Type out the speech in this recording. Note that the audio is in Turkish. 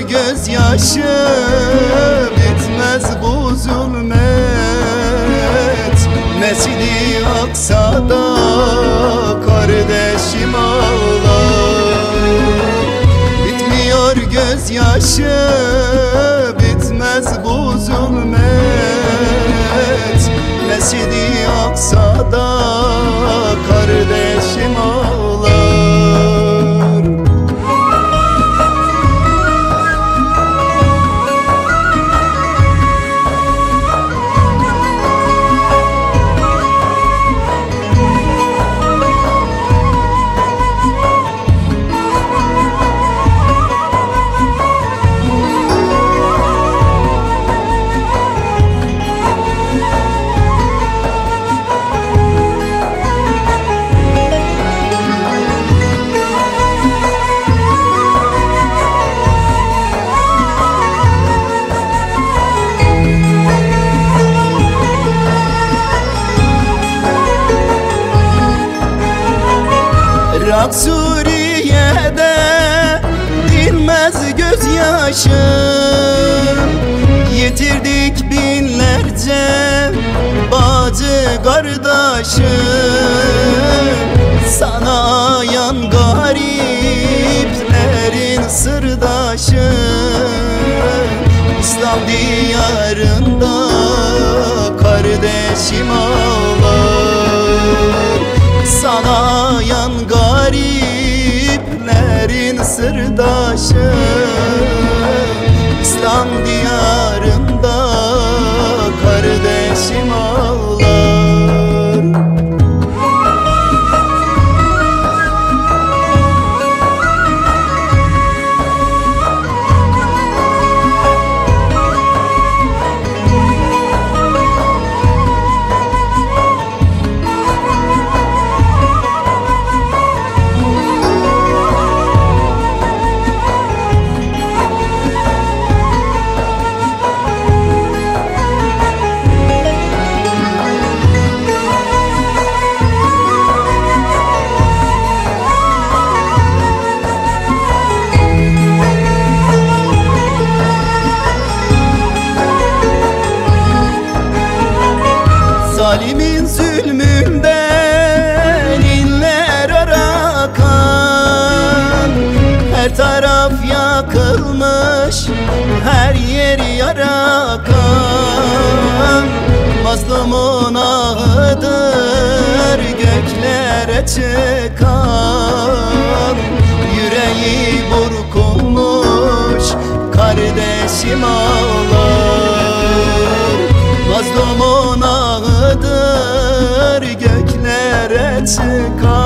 gözyaşı, bitmez bu zulmet. Mescid-i Aksa'da kardeşim ağlar. Bitmiyor gözyaşı, bitmez bu zulmet. Mescid-i Aksa'da kardeşim ağlar. Irak Suriye'de dinmez gözyaşım. Yitirdik binlerce bacı kardeşim. Sana ayan gariplerin sırdaşı. İslam diyarında kardeşim ağlar. Sana ayan gariplerin sırdaşı. İslam diyarında kardeşim ağlar. Zalimin zulmünden inler arakan. Her taraf yakılmış, her yer yarakan. Mazlumun ahıdır göklere çıkan. Yüreği burkulmuş kardeşim ağlar. Mazlumun ahıdır göklere çıkan.